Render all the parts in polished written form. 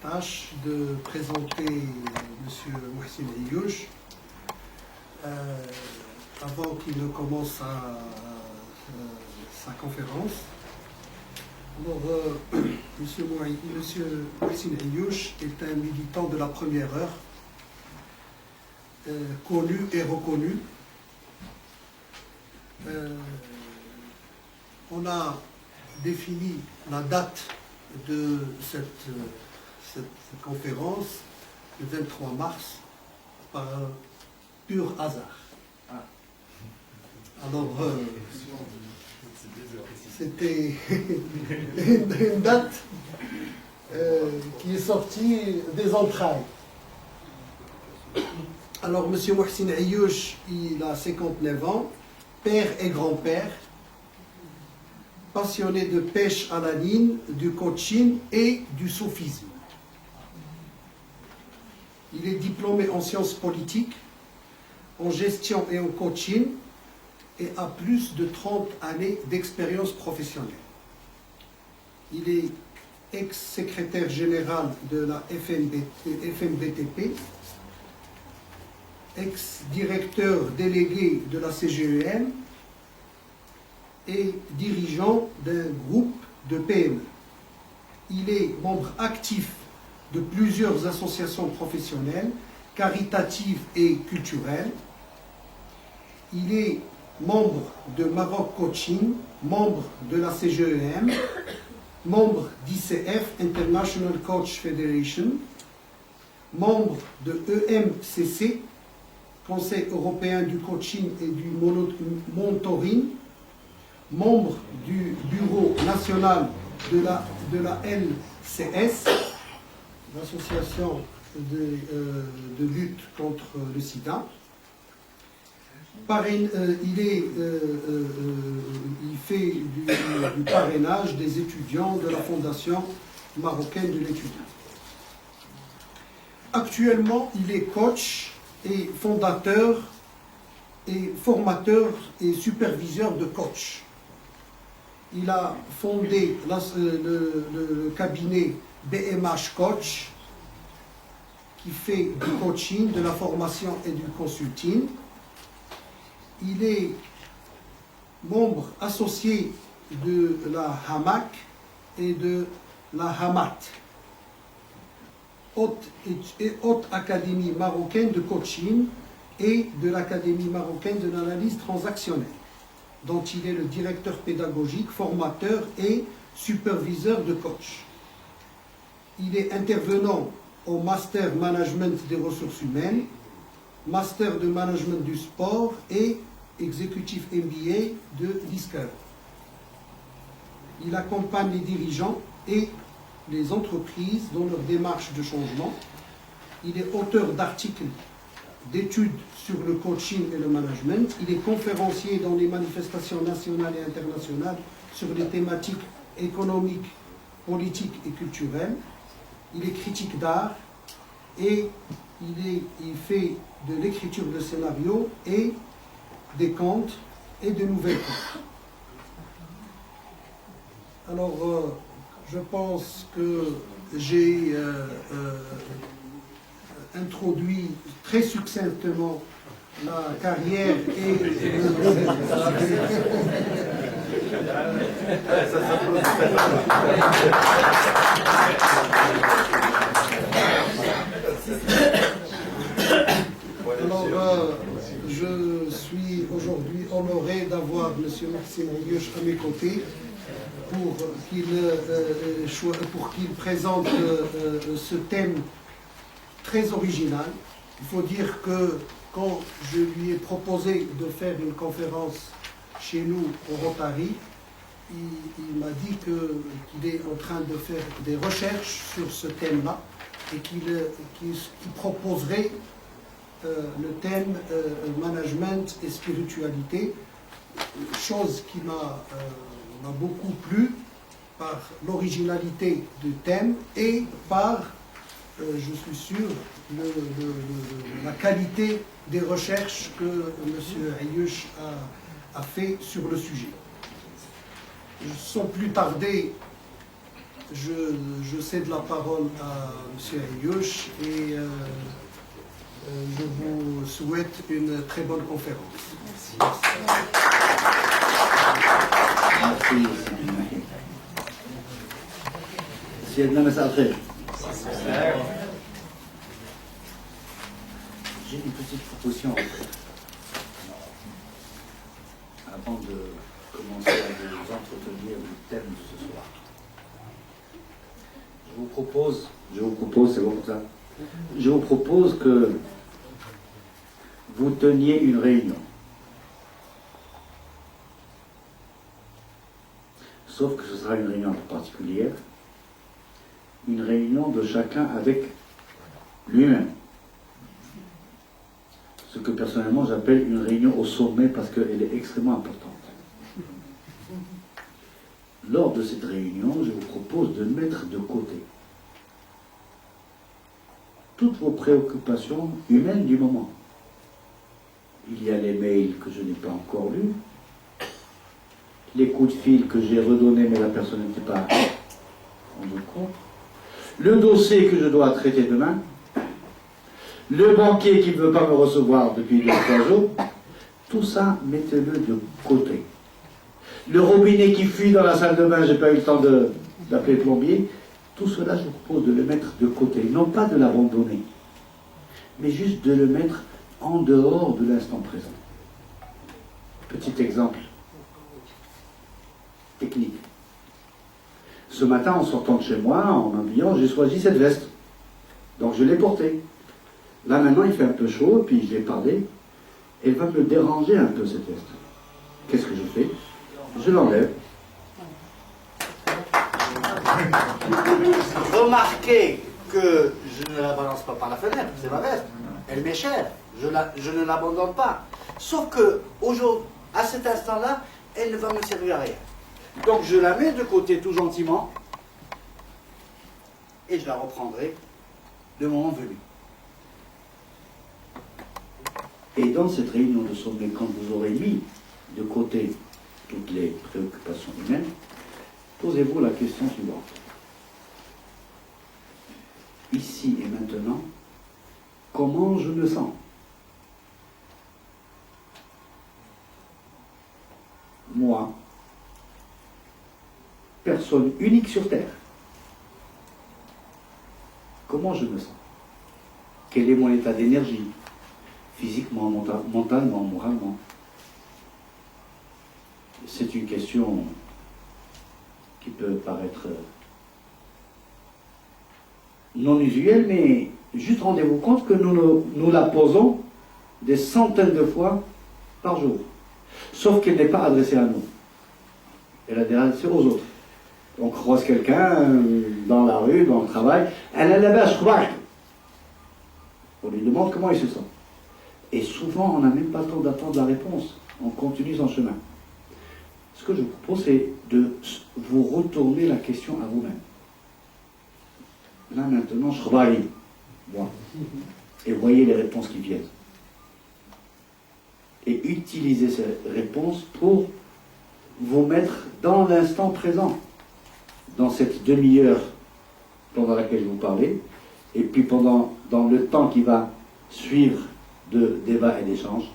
tâche de présenter M. Mohsin Ayyouch avant qu'il ne commence sa conférence. Alors, M. Mohsin Ayyouch est un militant de la première heure, connu et reconnu. On a défini la date de cette conférence, le 23 mars, par un pur hasard. Alors, c'était une date qui est sortie des entrailles. Alors, M. Mohsin Ayyouch, il a 59 ans, père et grand-père, passionné de pêche à la ligne, du coaching et du soufisme. Il est diplômé en sciences politiques, en gestion et en coaching et a plus de 30 années d'expérience professionnelle. Il est ex-secrétaire général de la FMBTP, ex-directeur délégué de la CGEM et dirigeant d'un groupe de PME. Il est membre actif de plusieurs associations professionnelles, caritatives et culturelles. Il est membre de Maroc Coaching, membre de la CGEM, membre d'ICF, International Coach Federation, membre de EMCC, Conseil européen du coaching et du mentoring, membre du bureau national de la LCS, l'association de lutte contre le sida. Il fait du parrainage des étudiants de la Fondation marocaine de l'étudiant. Actuellement, il est coach et fondateur et formateur et superviseur de coach. Il a fondé le cabinet BMH Coach, qui fait du coaching, de la formation et du consulting. Il est membre associé de la HAMAC et de la HAMAT, Haute Académie marocaine de coaching, et de l'Académie marocaine de l'analyse transactionnelle, dont il est le directeur pédagogique, formateur et superviseur de coach. Il est intervenant au Master Management des ressources humaines, Master de Management du sport et Executive MBA de l'ISCAR. Il accompagne les dirigeants et les entreprises dans leur démarche de changement. Il est auteur d'articles, d'études sur le coaching et le management. Il est conférencier dans les manifestations nationales et internationales sur les thématiques économiques, politiques et culturelles. Il est critique d'art et il fait de l'écriture de scénarios et des contes et de nouvelles contes. Alors, je pense que j'ai introduit très succinctement la carrière et Alors, je suis aujourd'hui honoré d'avoir M. Mohsin Ayyouch à mes côtés pour qu'il présente ce thème très original. Il faut dire que quand je lui ai proposé de faire une conférence chez nous au Rotary, il m'a dit qu'il est en train de faire des recherches sur ce thème-là et qu'il proposerait le thème management et spiritualité, chose qui m'a beaucoup plu par l'originalité du thème et par, je suis sûr, la qualité des recherches que M. Ayyouch a fait sur le sujet. Sans plus tarder, je cède la parole à M. Ayouch et je vous souhaite une très bonne conférence. Merci. J'ai une petite proposition en fait, avant de commencer à vous entretenir du thème de ce soir. Je vous propose, c'est bon comme ça, je vous propose que vous teniez une réunion. Sauf que ce sera une réunion particulière, une réunion de chacun avec lui-même. Ce que personnellement j'appelle une réunion au sommet parce qu'elle est extrêmement importante. Lors de cette réunion, je vous propose de mettre de côté toutes vos préoccupations humaines du moment. Il y a les mails que je n'ai pas encore lus, les coups de fil que j'ai redonnés mais la personne n'était pas rendue compte, le dossier que je dois traiter demain, le banquier qui ne veut pas me recevoir depuis 2 ou 3 jours, tout ça, mettez-le de côté. Le robinet qui fuit dans la salle de bain, je n'ai pas eu le temps d'appeler le plombier, tout cela, je vous propose de le mettre de côté, non pas de l'abandonner, mais juste de le mettre en dehors de l'instant présent. Petit exemple technique. Ce matin, en sortant de chez moi, en m'habillant, j'ai choisi cette veste. Donc je l'ai portée. Là maintenant, il fait un peu chaud, puis je l'ai parlé. Elle va me déranger un peu cette veste. Qu'est-ce que je fais? Je l'enlève. Remarquez que je ne la balance pas par la fenêtre, c'est ma veste. Elle m'est chère. Je ne l'abandonne pas. Sauf que, aujourd'hui, à cet instant-là, elle ne va me servir à rien. Donc je la mets de côté tout gentiment et je la reprendrai le moment venu. Et dans cette réunion de sommet, quand vous aurez mis de côté toutes les préoccupations humaines, posez-vous la question suivante. Ici et maintenant, comment je me sens? Moi, personne unique sur Terre. Comment je me sens? Quel est mon état d'énergie? Physiquement, mentalement, moralement? C'est une question qui peut paraître non usuelle, mais juste rendez-vous compte que nous la posons des centaines de fois par jour. Sauf qu'elle n'est pas adressée à nous. Elle est adressée aux autres. On croise quelqu'un dans la rue, dans le travail, elle est là-bas, je crois. On lui demande comment il se sent. Et souvent, on n'a même pas le temps d'attendre la réponse. On continue son chemin. Ce que je vous propose, c'est de vous retourner la question à vous-même. Là, maintenant, je reviens, moi. Et voyez les réponses qui viennent. Et utilisez ces réponses pour vous mettre dans l'instant présent, dans cette demi-heure pendant laquelle je vous parlais, et puis dans le temps qui va suivre de débats et d'échanges.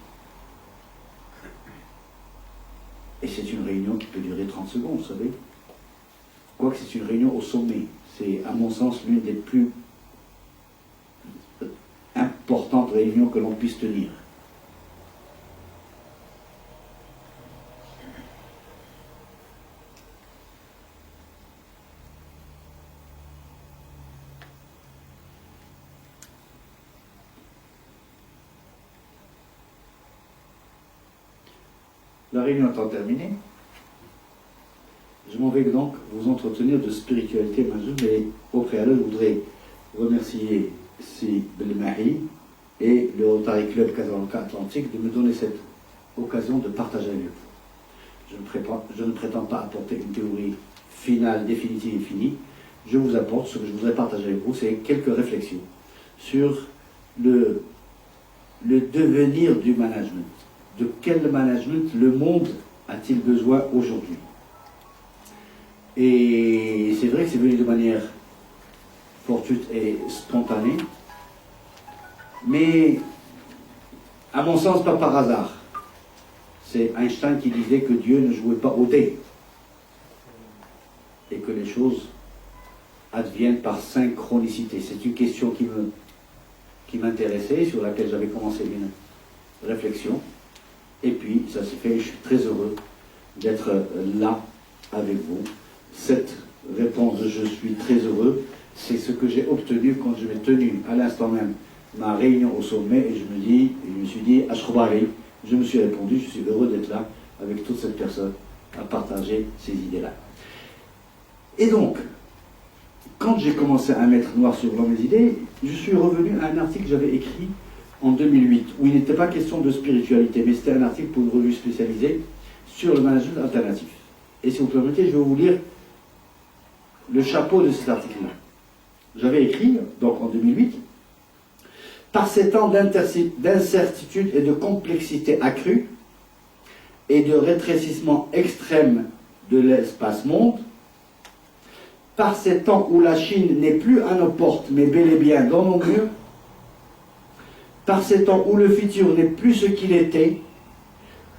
Et c'est une réunion qui peut durer 30 secondes, vous savez. Quoique c'est une réunion au sommet. C'est, à mon sens, l'une des plus importantes réunions que l'on puisse tenir. La réunion étant terminée, je m'en vais donc vous entretenir de spiritualité majeure, mais au préalable, je voudrais remercier Si Belmahi et le Rotary Club Casablanca Atlantique de me donner cette occasion de partager avec vous. Je ne prétends pas apporter une théorie finale, définitive et finie. Je vous apporte ce que je voudrais partager avec vous, c'est quelques réflexions sur le devenir du management. De quel management le monde a-t-il besoin aujourd'hui? Et c'est vrai que c'est venu de manière fortuite et spontanée, mais à mon sens pas par hasard. C'est Einstein qui disait que Dieu ne jouait pas au dé et que les choses adviennent par synchronicité. C'est une question qui m'intéressait, sur laquelle j'avais commencé une réflexion. Et puis, ça s'est fait, je suis très heureux d'être là avec vous. Cette réponse, je suis très heureux, c'est ce que j'ai obtenu quand je m'ai tenu à l'instant même ma réunion au sommet et je me suis dit, Ashkobari, je me suis répondu, je suis heureux d'être là avec toute cette personne à partager ces idées-là. Et donc, quand j'ai commencé à mettre noir sur blanc mes idées, je suis revenu à un article que j'avais écrit en 2008, où il n'était pas question de spiritualité, mais c'était un article pour une revue spécialisée sur le management alternatif. Et si vous permettez, je vais vous lire le chapeau de cet article-là. J'avais écrit, donc en 2008, par ces temps d'incertitude et de complexité accrue, et de rétrécissement extrême de l'espace monde, par ces temps où la Chine n'est plus à nos portes, mais bel et bien dans nos murs, par ces temps où le futur n'est plus ce qu'il était,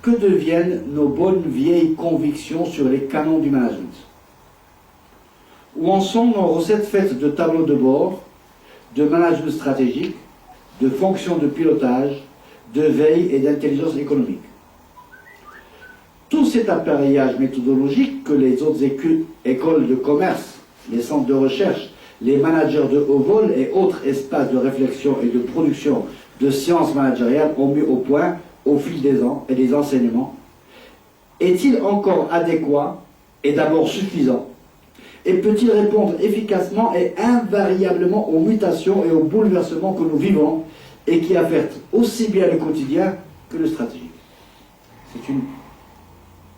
que deviennent nos bonnes vieilles convictions sur les canons du management? Où en sont nos recettes faites de tableaux de bord, de management stratégique, de fonctions de pilotage, de veille et d'intelligence économique? Tout cet appareillage méthodologique que les autres écoles de commerce, les centres de recherche, les managers de haut vol et autres espaces de réflexion et de production de sciences managériales ont mis au point au fil des ans et des enseignements, est-il encore adéquat et d'abord suffisant? Et peut-il répondre efficacement et invariablement aux mutations et aux bouleversements que nous vivons et qui affectent aussi bien le quotidien que le stratégique? C'est une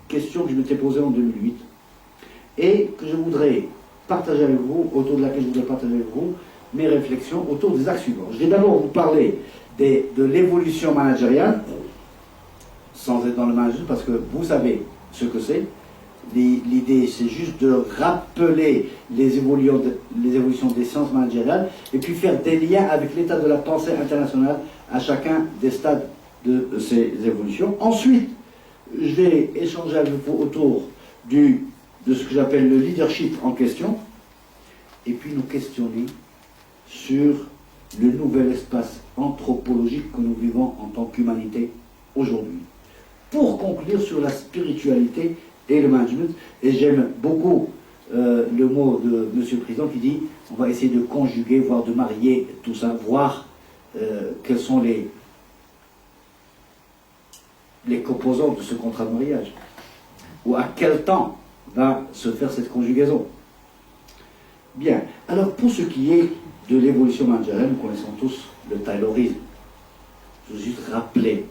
question que je m'étais posée en 2008 et que je voudrais partager avec vous, autour de laquelle je voudrais partager avec vous mes réflexions autour des axes suivants. Je vais d'abord vous parler de l'évolution managériale, sans être dans le management, parce que vous savez ce que c'est. L'idée, c'est juste de rappeler les évolutions des sciences managériales et puis faire des liens avec l'état de la pensée internationale à chacun des stades de ces évolutions. Ensuite, je vais échanger avec vous autour de ce que j'appelle le leadership en question, et puis nous questionner sur le nouvel espace anthropologique que nous vivons en tant qu'humanité aujourd'hui. Pour conclure sur la spiritualité et le management, et j'aime beaucoup le mot de M. le Président qui dit on va essayer de conjuguer, voire de marier tout ça, voir quels sont les composants de ce contrat de mariage, ou à quel temps va se faire cette conjugaison. Bien, alors pour ce qui est de l'évolution managériale, nous connaissons tous le taylorisme. Je veux juste rappeler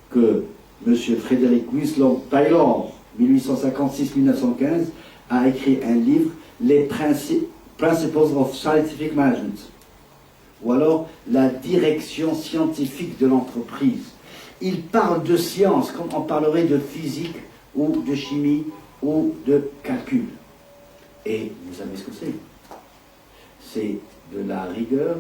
que M. Frédéric Winslow Taylor, 1856-1915, a écrit un livre, Les Principles of Scientific Management, ou alors la direction scientifique de l'entreprise. Il parle de science comme on parlerait de physique ou de chimie ou de calcul. Et vous savez ce que c'est? C'est de la rigueur,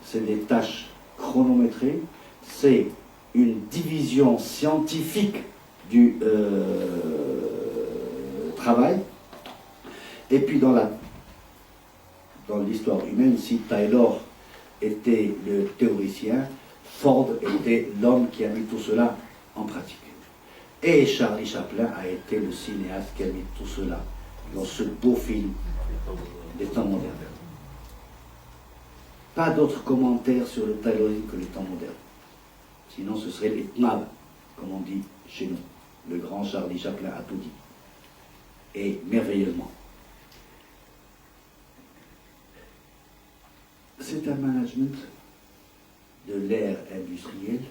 c'est des tâches chronométrées, c'est une division scientifique du travail. Et puis dans l'histoire humaine, si Taylor était le théoricien, Ford était l'homme qui a mis tout cela en pratique. Et Charlie Chaplin a été le cinéaste qui a mis tout cela dans ce beau film des temps modernes. Pas d'autres commentaires sur le taylorisme que les temps modernes. Sinon ce serait les TNAB, comme on dit chez nous. Le grand Charlie Chaplin a tout dit. Et merveilleusement. C'est un management de l'ère industrielle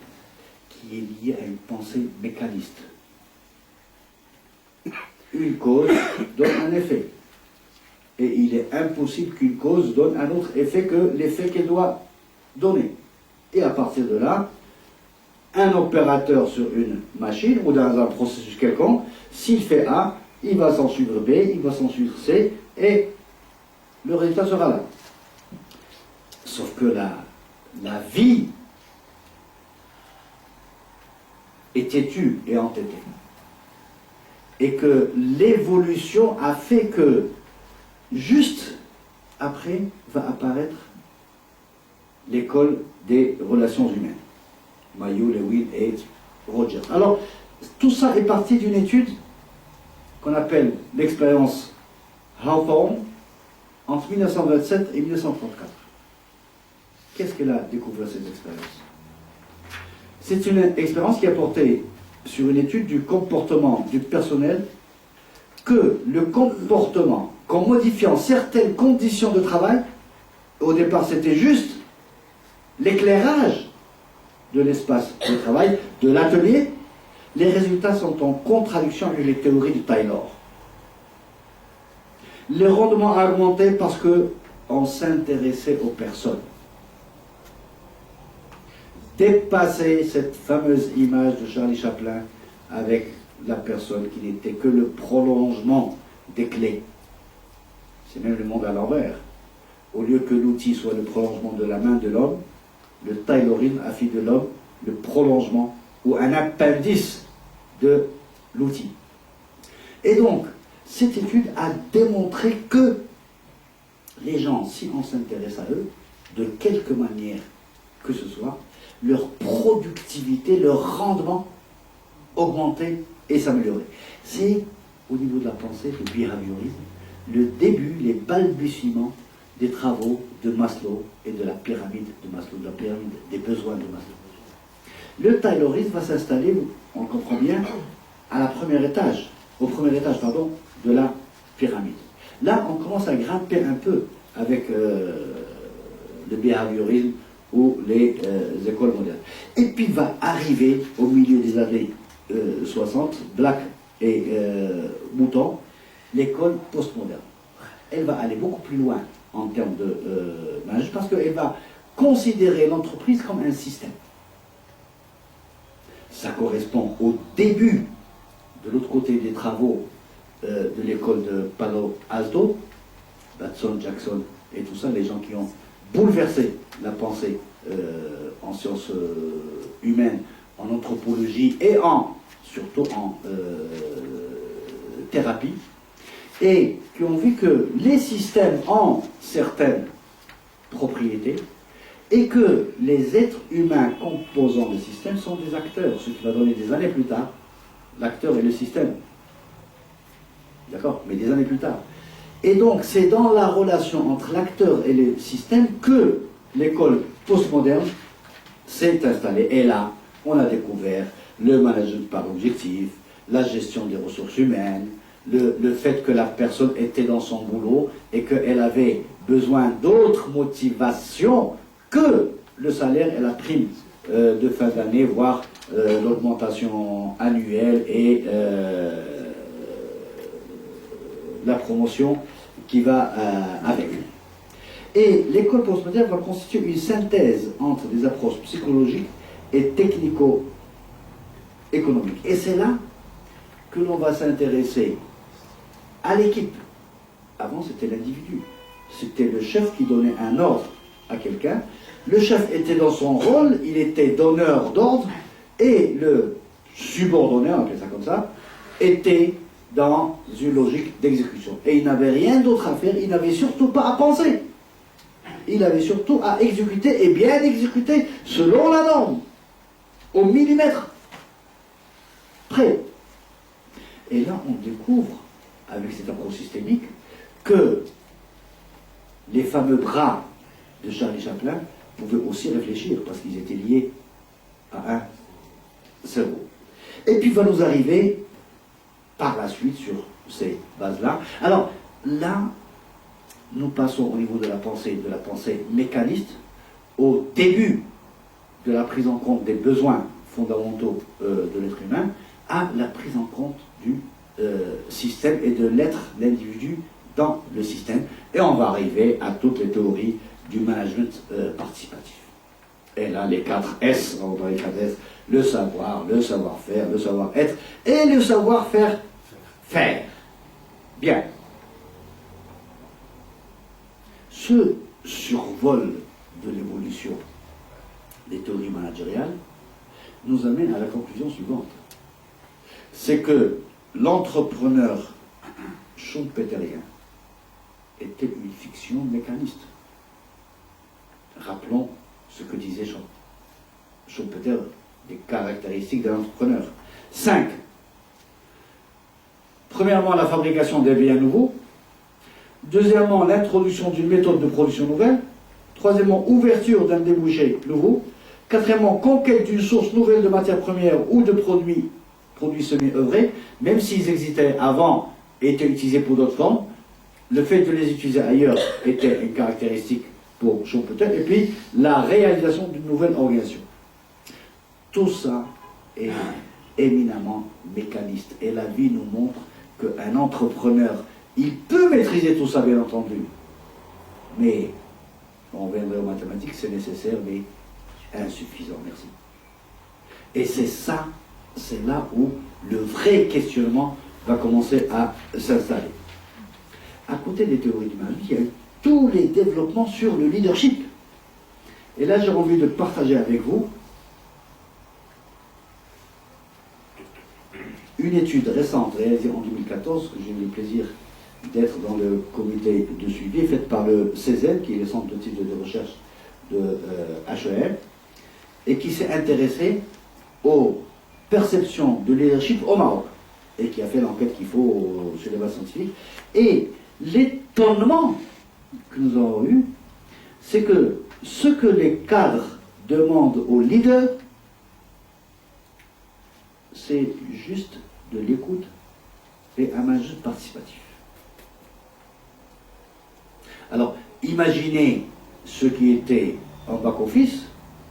qui est lié à une pensée mécaniste. Une cause donne un effet. Et il est impossible qu'une cause donne un autre effet que l'effet qu'elle doit donner. Et à partir de là, un opérateur sur une machine ou dans un processus quelconque, s'il fait A, il va s'en suivre B, il va s'en suivre C, et le résultat sera là. Sauf que la vie est têtue et entêtée. Et que l'évolution a fait que, juste après, va apparaître l'école des relations humaines. Mayou, Lewin et Roger. Alors, tout ça est parti d'une étude qu'on appelle l'expérience Hawthorne entre 1927 et 1934. Qu'est-ce qu'elle a découvert, cette expérience? C'est une expérience qui a porté sur une étude du comportement du personnel, que le comportement, qu'en modifiant certaines conditions de travail, au départ c'était juste l'éclairage de l'espace de travail, de l'atelier, les résultats sont en contradiction avec les théories de Taylor. Le rendement a augmenté parce qu'on s'intéressait aux personnes. Dépasser cette fameuse image de Charlie Chaplin avec la personne qui n'était que le prolongement des clés. C'est même le monde à l'envers. Au lieu que l'outil soit le prolongement de la main de l'homme, le Taylorisme a fait de l'homme le prolongement ou un appendice de l'outil. Et donc, cette étude a démontré que les gens, si on s'intéresse à eux, de quelque manière que ce soit, leur productivité, leur rendement augmentait et s'améliorait. C'est, au niveau de la pensée, le behaviorisme, le début, les balbutiements des travaux de Maslow et de la pyramide de Maslow, de la pyramide des besoins de Maslow. Le Taylorisme va s'installer, on le comprend bien, à la première étage, au premier étage, pardon, de la pyramide. Là, on commence à grimper un peu avec le behaviorisme ou les écoles modernes. Et puis va arriver, au milieu des années 60, Black et Mouton, l'école postmoderne. Elle va aller beaucoup plus loin en termes de management, parce qu'elle va considérer l'entreprise comme un système. Ça correspond au début, de l'autre côté des travaux de l'école de Palo Alto, Batson, Jackson et tout ça, les gens qui ont bouleversé la pensée en sciences humaines, en anthropologie et surtout en thérapie, et qui ont vu que les systèmes ont certaines propriétés et que les êtres humains composant le système sont des acteurs, ce qui va donner des années plus tard l'acteur et le système. D'accord? Mais des années plus tard. Et donc, c'est dans la relation entre l'acteur et le système que l'école postmoderne s'est installée. Et là, on a découvert le management par objectif, la gestion des ressources humaines, le fait que la personne était dans son boulot et qu'elle avait besoin d'autres motivations que le salaire et la prime de fin d'année, voire l'augmentation annuelle et la promotion qui va avec. Et l'école postmoderne va constituer une synthèse entre des approches psychologiques et technico-économiques. Et c'est là que l'on va s'intéresser à l'équipe. Avant, c'était l'individu. C'était le chef qui donnait un ordre à quelqu'un. Le chef était dans son rôle, il était donneur d'ordre, et le subordonné, on appelle ça comme ça, était dans une logique d'exécution. Et il n'avait rien d'autre à faire, il n'avait surtout pas à penser. Il avait surtout à exécuter, et bien exécuter, selon la norme, au millimètre près. Et là, on découvre, avec cette approche systémique, que les fameux bras de Charlie Chaplin pouvaient aussi réfléchir, parce qu'ils étaient liés à un cerveau. Et puis va nous arriver, par la suite, sur ces bases-là. Alors, là, nous passons au niveau de la pensée mécaniste, au début de la prise en compte des besoins fondamentaux de l'être humain, à la prise en compte du système et de l'être, l'individu, dans le système. Et on va arriver à toutes les théories du management participatif. Et là, les 4 S, on va les 4 S, le savoir, le savoir-faire, le savoir-être et le savoir-faire. Bien. Ce survol de l'évolution des théories managériales nous amène à la conclusion suivante. C'est que l'entrepreneur schumpeterien était une fiction mécaniste. Rappelons ce que disait Schumpeter des caractéristiques d'un entrepreneur. 5. Premièrement, la fabrication des biens nouveaux. Deuxièmement, l'introduction d'une méthode de production nouvelle. Troisièmement, ouverture d'un débouché nouveau. Quatrièmement, conquête d'une source nouvelle de matières premières ou de produits semi-œuvrés, même s'ils existaient avant et étaient utilisés pour d'autres formes. Le fait de les utiliser ailleurs était une caractéristique pour Schumpeter. Et puis, la réalisation d'une nouvelle organisation. Tout ça est éminemment mécaniste. Et la vie nous montre qu'un entrepreneur, il peut maîtriser tout ça, bien entendu. Mais, on reviendrait aux mathématiques, c'est nécessaire, mais insuffisant. Merci. Et c'est ça, c'est là où le vrai questionnement va commencer à s'installer. À côté des théories du management, il y a eu tous les développements sur le leadership. Et là, j'ai envie de partager avec vous une étude récente réalisée en 2014, que j'ai eu le plaisir d'être dans le comité de suivi, faite par le CESEM, qui est le centre de type de recherche de HEM, et qui s'est intéressé aux perceptions de leadership au Maroc, et qui a fait l'enquête qu'il faut sur les bases scientifiques. Et l'étonnement que nous avons eu, c'est que ce que les cadres demandent aux leaders, c'est juste de l'écoute et un management participatif. Alors, imaginez ceux qui étaient en back-office,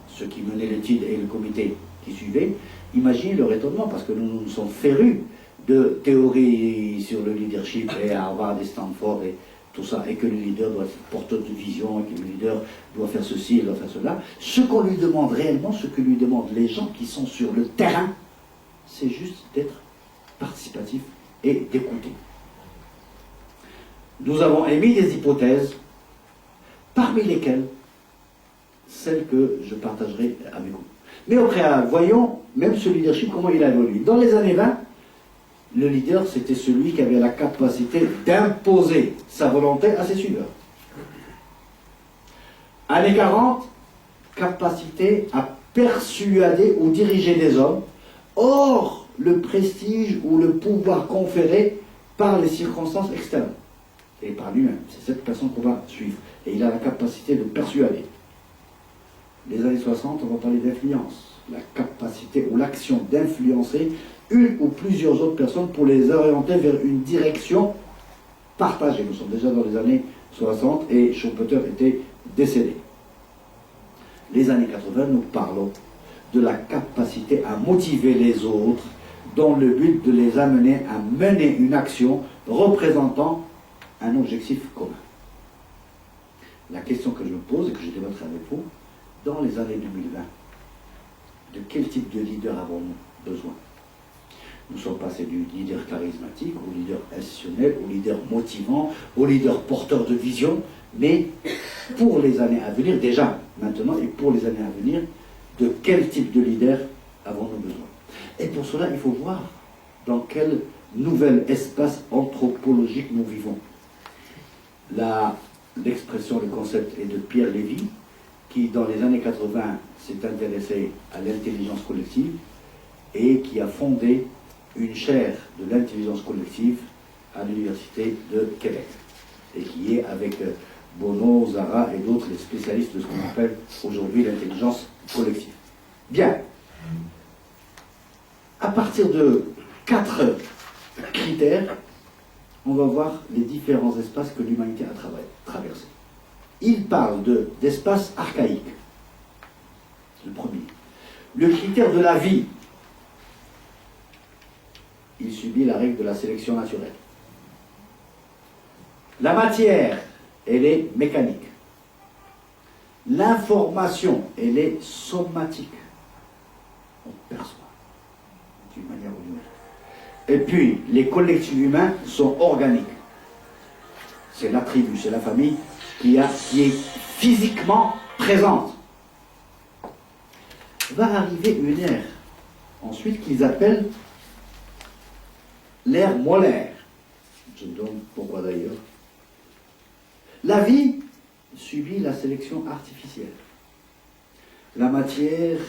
ceux qui menaient l'étude et le comité qui suivait, imaginez leur étonnement, parce que nous sommes férus de théories sur le leadership et Harvard et Stanford et tout ça, et que le leader doit être porteur de vision, et que le leader doit faire ceci, il doit faire cela. Ce qu'on lui demande réellement, ce que lui demandent les gens qui sont sur le terrain, c'est juste d'être participatif et d'écouter. Nous avons émis des hypothèses, parmi lesquelles celles que je partagerai avec vous. Mais au préalable, voyons même ce leadership, comment il a évolué. Dans les années 20, le leader, c'était celui qui avait la capacité d'imposer sa volonté à ses suiveurs. Années 40, capacité à persuader ou diriger des hommes, hors le prestige ou le pouvoir conféré par les circonstances externes et par lui-même. C'est cette personne qu'on va suivre. Et il a la capacité de persuader. Les années 60, on va parler d'influence. La capacité ou l'action d'influencer une ou plusieurs autres personnes pour les orienter vers une direction partagée. Nous sommes déjà dans les années 60 et Schumpeter était décédé. Les années 80, nous parlons de la capacité à motiver les autres dans le but de les amener à mener une action représentant un objectif commun. La question que je me pose et que je débattrai avec vous, dans les années 2020, de quel type de leader avons-nous besoin? Nous sommes passés du leader charismatique au leader institutionnel, au leader motivant, au leader porteur de vision, mais pour les années à venir, déjà maintenant et pour les années à venir, de quel type de leader avons-nous besoin? Et pour cela, il faut voir dans quel nouvel espace anthropologique nous vivons. L'expression, le concept est de Pierre Lévy, qui dans les années 80 s'est intéressé à l'intelligence collective et qui a fondé une chaire de l'intelligence collective à l'Université de Québec, et qui est avec Bono, Zara et d'autres les spécialistes de ce qu'on appelle aujourd'hui l'intelligence collective. Bien. À partir de 4 critères, on va voir les différents espaces que l'humanité a traversés. Il parle d'espaces archaïques. Le premier. Le critère de la vie. Il subit la règle de la sélection naturelle. La matière, elle est mécanique. L'information, elle est somatique. On perçoit d'une manière ou d'une autre. Et puis, les collectifs humains sont organiques. c'est la tribu, c'est la famille qui est physiquement présente. Va arriver une ère, ensuite, qu'ils appellent l'ère molaire. Je me demande pourquoi d'ailleurs. La vie subit la sélection artificielle. La matière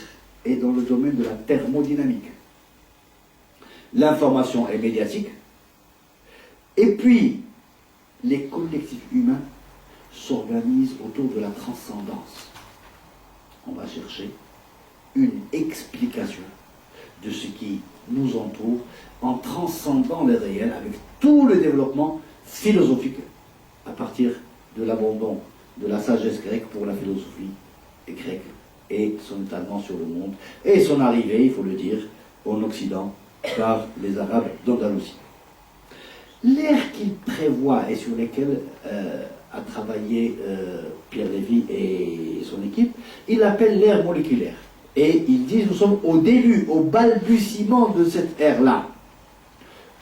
est dans le domaine de la thermodynamique. L'information est médiatique. Et puis, les collectifs humains s'organisent autour de la transcendance. On va chercher une explication de ce qui nous entoure en transcendant le réel avec tout le développement philosophique à partir de l'abandon de la sagesse grecque pour la philosophie grecque et son étalement sur le monde et son arrivée, il faut le dire, en Occident par les Arabes d'Andalousie. L'ère qu'il prévoit et sur lesquelles a travaillé Pierre Lévy et son équipe, il l'appelle l'ère moléculaire. Et il dit, nous sommes au début, au balbutiement de cette ère-là,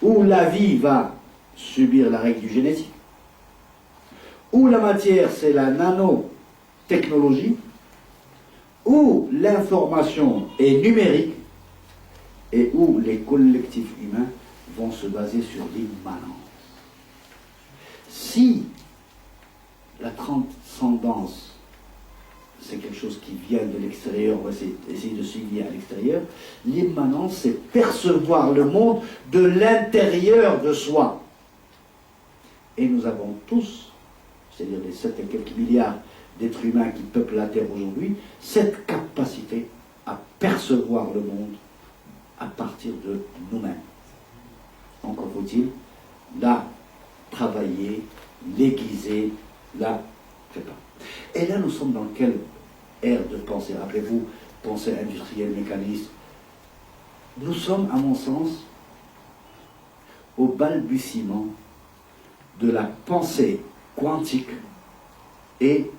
où la vie va subir la règle du génétique, où la matière, c'est la nanotechnologie, où l'information est numérique, et où les collectifs humains vont se baser sur l'immanence. Si la transcendance, c'est quelque chose qui vient de l'extérieur, on va essayer de suivre à l'extérieur, l'immanence, c'est percevoir le monde de l'intérieur de soi. Et nous avons tous, c'est-à-dire les 7 et quelques milliards d'êtres humains qui peuplent la Terre aujourd'hui, cette capacité à percevoir le monde à partir de nous-mêmes. Encore faut-il la travailler, l'aiguiser, la préparer. Et là, nous sommes dans quelle ère de pensée? Rappelez-vous, pensée industrielle, mécaniste. Nous sommes, à mon sens, au balbutiement de la pensée quantique et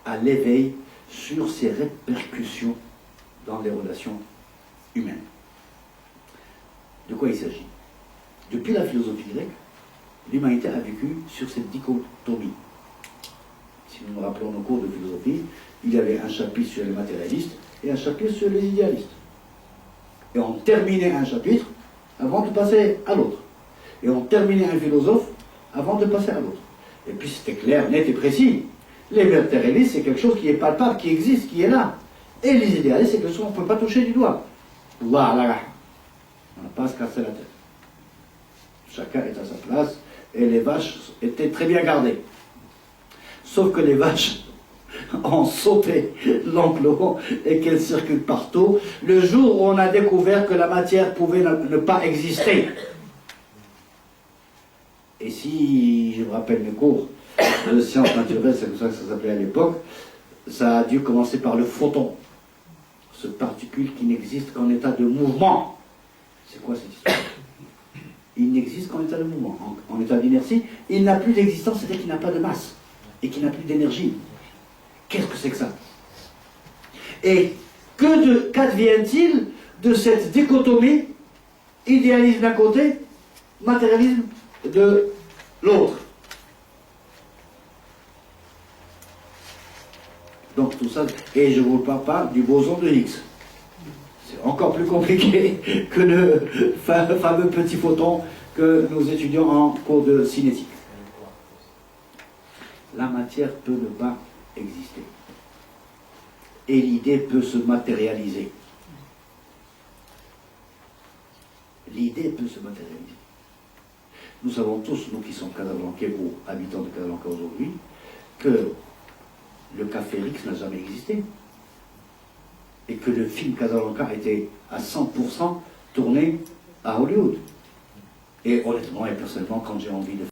à l'éveil sur ses répercussions dans les relations humaines. De quoi il s'agit? Depuis la philosophie grecque, l'humanité a vécu sur cette dichotomie. Si nous nous rappelons nos cours de philosophie, il y avait un chapitre sur les matérialistes et un chapitre sur les idéalistes. Et on terminait un chapitre avant de passer à l'autre. Et on terminait un philosophe avant de passer à l'autre. Et puis c'était clair, net et précis. Les matérialistes, c'est quelque chose qui est palpable, qui existe, qui est là. Et les idéalistes, c'est quelque chose qu'on ne peut pas toucher du doigt. Voilà. On n'a pas à se casser la tête. Chacun est à sa place, et les vaches étaient très bien gardées. Sauf que les vaches ont sauté l'enclos et qu'elles circulent partout, le jour où on a découvert que la matière pouvait ne pas exister. Et si je me rappelle mes cours de sciences naturelles, c'est comme ça que ça s'appelait à l'époque, ça a dû commencer par le photon, ce particule qui n'existe qu'en état de mouvement. C'est quoi cette histoire? Il n'existe qu'en état de mouvement. En état d'inertie, il n'a plus d'existence, c'est-à-dire qu'il n'a pas de masse et qu'il n'a plus d'énergie. Qu'est-ce que c'est que ça? Et qu'advient-il de cette dichotomie, idéalisme d'un côté, matérialisme de l'autre? Donc tout ça, et je ne vous parle pas du boson de Higgs. C'est encore plus compliqué que le fameux petit photon que nous étudions en cours de cinétique. La matière peut ne pas exister. Et l'idée peut se matérialiser. L'idée peut se matérialiser. Nous savons tous, nous qui sommes Casablancais ou habitants de Casablanca aujourd'hui, que le café Rix n'a jamais existé. Et que le film Casablanca était à 100% tourné à Hollywood. Et honnêtement et personnellement, quand j'ai envie de